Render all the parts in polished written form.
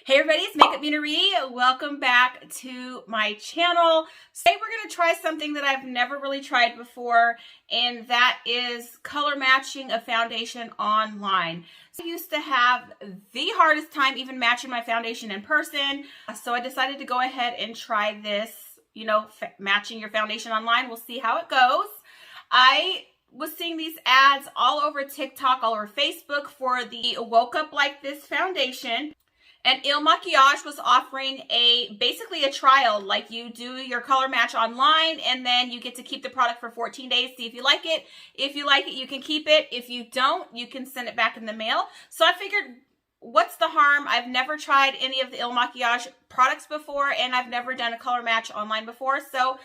Hey everybody, it's MakeupMenaree. Welcome back to my channel. Today we're going to try something that I've never really tried before, and that is color matching a foundation online. So I used to have the hardest time even matching my foundation in person, so I decided to go ahead and try this, matching your foundation online. We'll see how it goes. I was seeing these ads all over TikTok, all over Facebook for the Woke Up Like This foundation. And Il Makiage was offering basically a trial, like you do your color match online and then you get to keep the product for 14 days, see if you like it. If you like it, you can keep it. If you don't, you can send it back in the mail. So I figured, what's the harm? I've never tried any of the Il Makiage products before, and I've never done a color match online before. So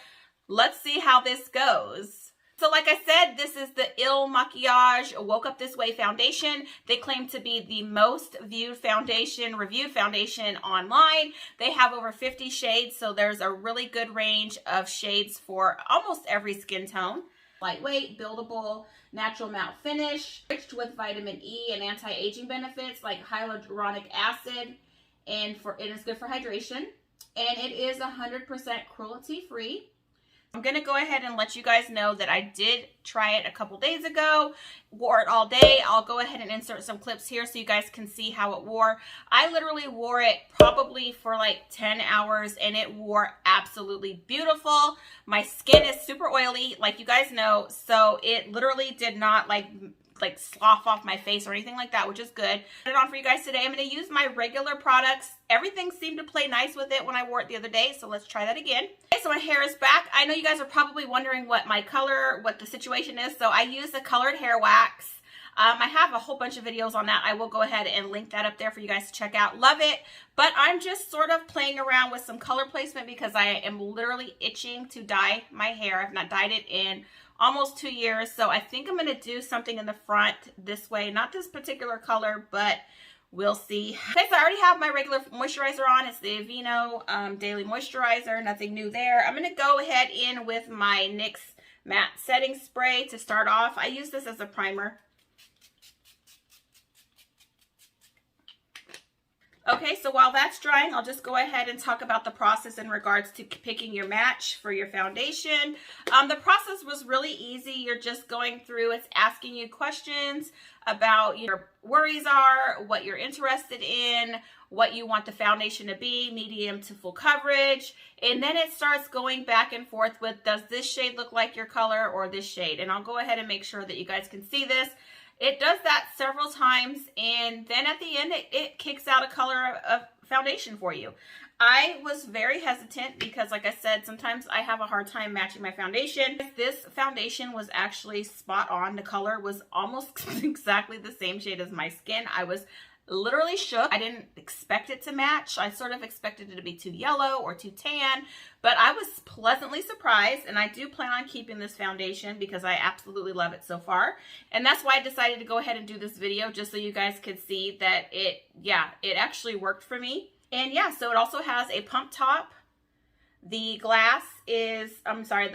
let's see how this goes. So like I said, this is the Il Makiage Woke Up This Way foundation. They claim to be the most viewed foundation, reviewed foundation online. They have over 50 shades, so there's a really good range of shades for almost every skin tone. Lightweight, buildable, natural matte finish, enriched with vitamin E and anti-aging benefits like hyaluronic acid, and it is good for hydration. And it is 100% cruelty-free. I'm going to go ahead and let you guys know that I did try it a couple days ago, wore it all day. I'll go ahead and insert some clips here so you guys can see how it wore. I literally wore it probably for like 10 hours and it wore absolutely beautiful. My skin is super oily, like you guys know, so it literally did not like slough off my face or anything like that, which is good. Put it on for you guys today. I'm going to use my regular products. Everything seemed to play nice with it when I wore it the other day, so let's try that again. Okay, so my hair is back. I know you guys are probably wondering what the situation is, so I use a colored hair wax. I have a whole bunch of videos on that. I will go ahead and link that up there for you guys to check out. Love it, but I'm just sort of playing around with some color placement because I am literally itching to dye my hair. I've not dyed it in almost 2 years, so I think I'm going to do something in the front this way. Not this particular color, but we'll see. Okay, so I already have my regular moisturizer on. It's the Aveeno Daily Moisturizer. Nothing new there. I'm going to go ahead in with my NYX Matte Setting Spray to start off. I use this as a primer. Okay, so while that's drying, I'll just go ahead and talk about the process in regards to picking your match for your foundation. The process was really easy. You're just going through, it's asking you questions about your worries are, what you're interested in, what you want the foundation to be, medium to full coverage. And then it starts going back and forth with, does this shade look like your color or this shade? And I'll go ahead and make sure that you guys can see this. It does that several times, and then at the end, it kicks out a color of foundation for you. I was very hesitant because, like I said, sometimes I have a hard time matching my foundation. This foundation was actually spot on. The color was almost exactly the same shade as my skin. I was literally shook. I didn't expect it to match. I sort of expected it to be too yellow or too tan, but I was pleasantly surprised, and I do plan on keeping this foundation because I absolutely love it so far. And that's why I decided to go ahead and do this video, just so you guys could see that it actually worked for me. And yeah, so it also has a pump top. The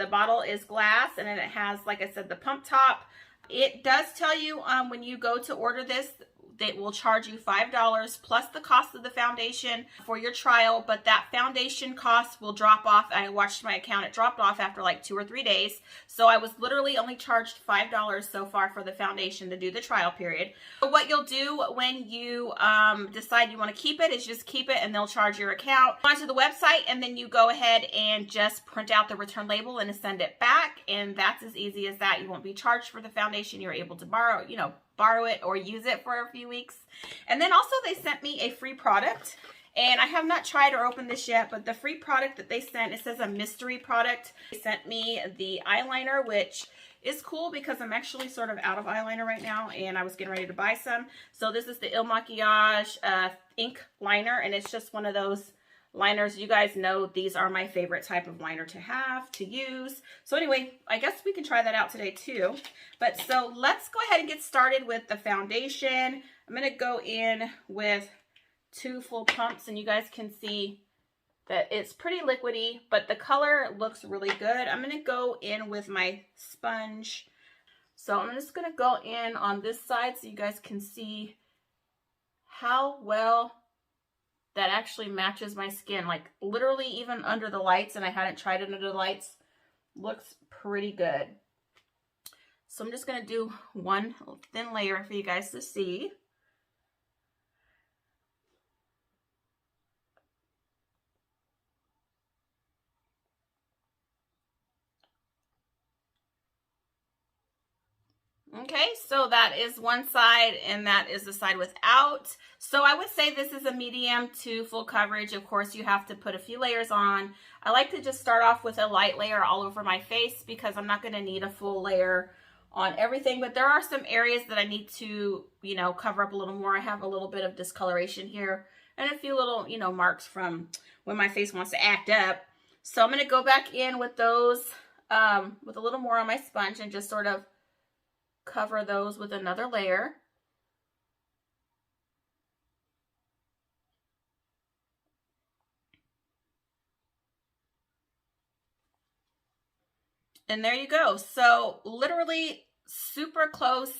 bottle is glass, and then it has, like I said, the pump top. It does tell you when you go to order this, they will charge you $5 plus the cost of the foundation for your trial, but that foundation cost will drop off. I watched my account, it dropped off after like 2 or 3 days. So I was literally only charged $5 so far for the foundation to do the trial period. But what you'll do when you decide you want to keep it is just keep it, and they'll charge your account. Onto the website, and then you go ahead and just print out the return label and send it back. And that's as easy as that. You won't be charged for the foundation. You're able to borrow it or use it for a few weeks. And then also they sent me a free product, and I have not tried or opened this yet, but the free product that they sent, it says a mystery product. They sent me the eyeliner, which is cool because I'm actually sort of out of eyeliner right now, and I was getting ready to buy some. So this is the Il Makiage Ink Liner, and it's just one of those liners. You guys know these are my favorite type of liner to use. So anyway, I guess we can try that out today too. But so let's go ahead and get started with the foundation. I'm going to go in with 2 full pumps, and you guys can see that it's pretty liquidy, but the color looks really good. I'm going to go in with my sponge. So I'm just going to go in on this side so you guys can see how well that actually matches my skin. Like literally even under the lights, and I hadn't tried it under the lights, looks pretty good. So I'm just going to do one thin layer for you guys to see. Okay, so that is one side and that is the side without. So I would say this is a medium to full coverage. Of course, you have to put a few layers on. I like to just start off with a light layer all over my face because I'm not going to need a full layer on everything, but there are some areas that I need to, you know, cover up a little more. I have a little bit of discoloration here and a few little, you know, marks from when my face wants to act up. So I'm going to go back in with those with a little more on my sponge and just sort of cover those with another layer. And there you go. So literally super close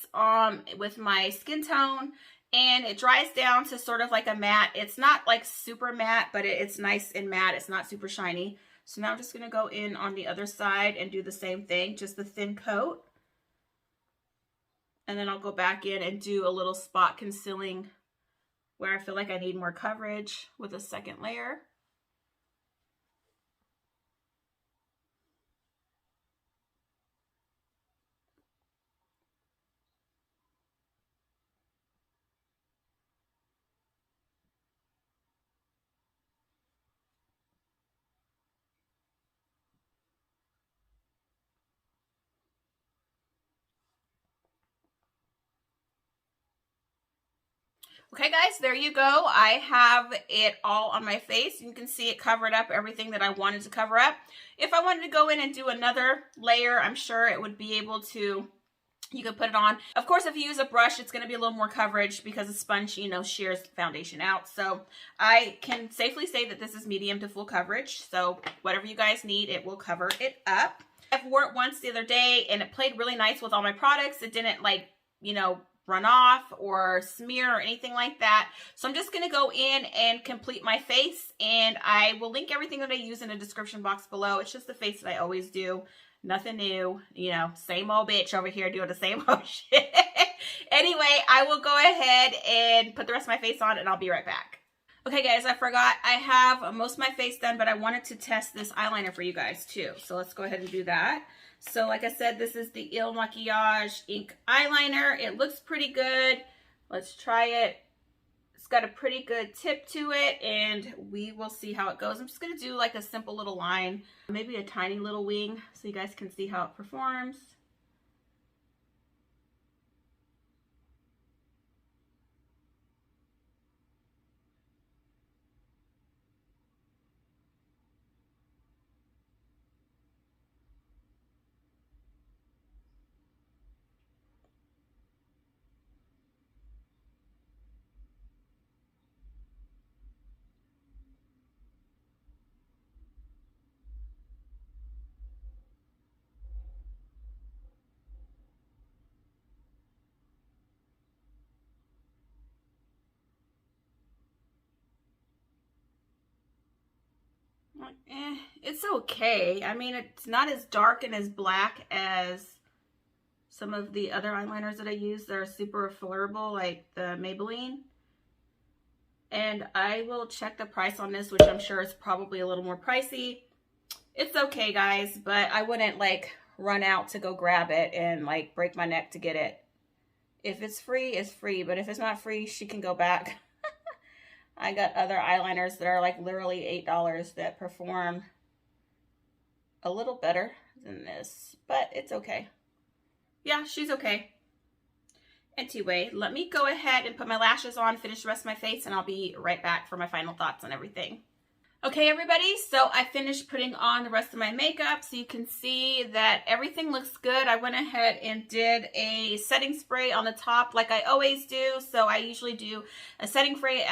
with my skin tone, and it dries down to sort of like a matte. It's not like super matte, but it's nice and matte. It's not super shiny. So now I'm just going to go in on the other side and do the same thing, just the thin coat. And then I'll go back in and do a little spot concealing where I feel like I need more coverage with a second layer. Okay guys, there you go. I have it all on my face. You can see it covered up everything that I wanted to cover up. If I wanted to go in and do another layer, I'm sure it would be able to, you could put it on. Of course, if you use a brush, it's going to be a little more coverage because the sponge, you know, shears foundation out. So I can safely say that this is medium to full coverage. So whatever you guys need, it will cover it up. I've worn it once the other day and it played really nice with all my products. It didn't like, you know, run off or smear or anything like that. So I'm just going to go in and complete my face, and I will link everything that I use in the description box below. It's just the face that I always do. Nothing new, you know, same old bitch over here doing the same old shit. Anyway, I will go ahead and put the rest of my face on and I'll be right back. Okay guys, I forgot I have most of my face done, but I wanted to test this eyeliner for you guys too. So let's go ahead and do that. So like I said, this is the Il Makiage Ink Eyeliner. It looks pretty good. Let's try it. It's got a pretty good tip to it, and we will see how it goes. I'm just going to do like a simple little line, maybe a tiny little wing, so you guys can see how it performs. It's okay. I mean, it's not as dark and as black as some of the other eyeliners that I use that are super affordable, like the Maybelline. And I will check the price on this, which I'm sure is probably a little more pricey. It's okay, guys, but I wouldn't like run out to go grab it and like break my neck to get it. If it's free, it's free, but if it's not free, she can go back. I got other eyeliners that are like literally $8 that perform a little better than this, but it's okay. Yeah, she's okay. Anyway, let me go ahead and put my lashes on, finish the rest of my face, and I'll be right back for my final thoughts on everything. Okay, everybody, so I finished putting on the rest of my makeup, so you can see that everything looks good. I went ahead and did a setting spray on the top like I always do. So I usually do a setting spray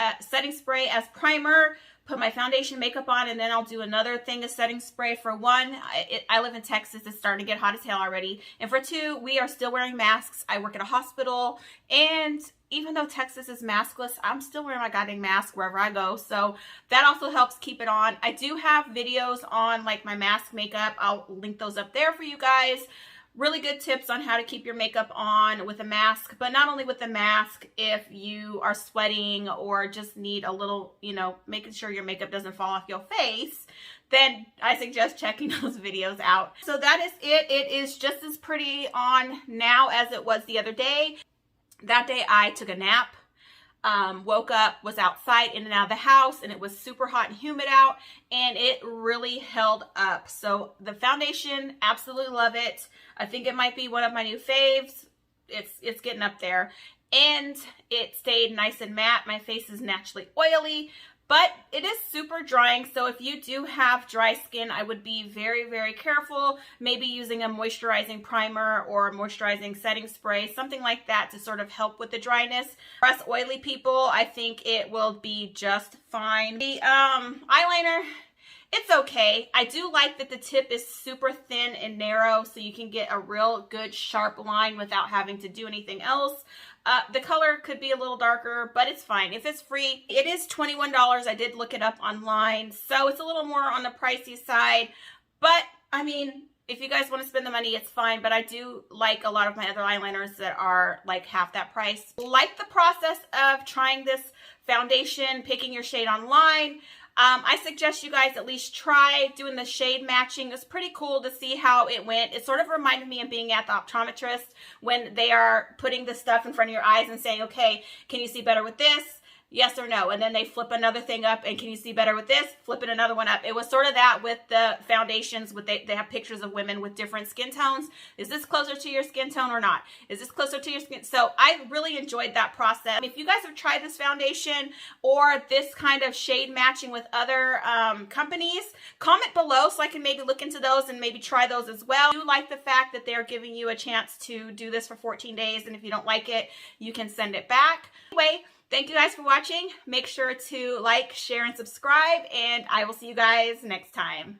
as primer, put my foundation makeup on, and then I'll do another thing of setting spray. For one, I live in Texas. It's starting to get hot as hell already. And for two, we are still wearing masks. I work at a hospital, and even though Texas is maskless, I'm still wearing my goddamn mask wherever I go. So that also helps keep it on. I do have videos on like my mask makeup. I'll link those up there for you guys. Really good tips on how to keep your makeup on with a mask, but not only with the mask, if you are sweating or just need a little, you know, making sure your makeup doesn't fall off your face, then I suggest checking those videos out. So that is it. It is just as pretty on now as it was the other day. That day I took a nap. Woke up, was outside, in and out of the house, and it was super hot and humid out, and it really held up. So the foundation, absolutely love it. I think it might be one of my new faves. It's getting up there, and it stayed nice and matte. My face is naturally oily, but it is super drying. So if you do have dry skin, I would be very, very careful. Maybe using a moisturizing primer or a moisturizing setting spray, something like that to sort of help with the dryness. For us oily people, I think it will be just fine. The eyeliner, it's okay. I do like that the tip is super thin and narrow, so you can get a real good sharp line without having to do anything else. The color could be a little darker, but it's fine. If it's free, it is $21. I did look it up online, so it's a little more on the pricey side. But, I mean, if you guys want to spend the money, it's fine. But I do like a lot of my other eyeliners that are like half that price. Like the process of trying this foundation, picking your shade online. I suggest you guys at least try doing the shade matching. It's pretty cool to see how it went. It sort of reminded me of being at the optometrist when they are putting the stuff in front of your eyes and saying, okay, can you see better with this? Yes or no? And then they flip another thing up, and can you see better with this? Flipping another one up. It was sort of that with the foundations. With they have pictures of women with different skin tones. Is this closer to your skin tone or not? Is this closer to your skin? So I really enjoyed that process. If you guys have tried this foundation or this kind of shade matching with other companies, comment below so I can maybe look into those and maybe try those as well. I do like the fact that they're giving you a chance to do this for 14 days, and if you don't like it, you can send it back. Anyway, thank you guys for watching. Make sure to like, share, and subscribe, and I will see you guys next time.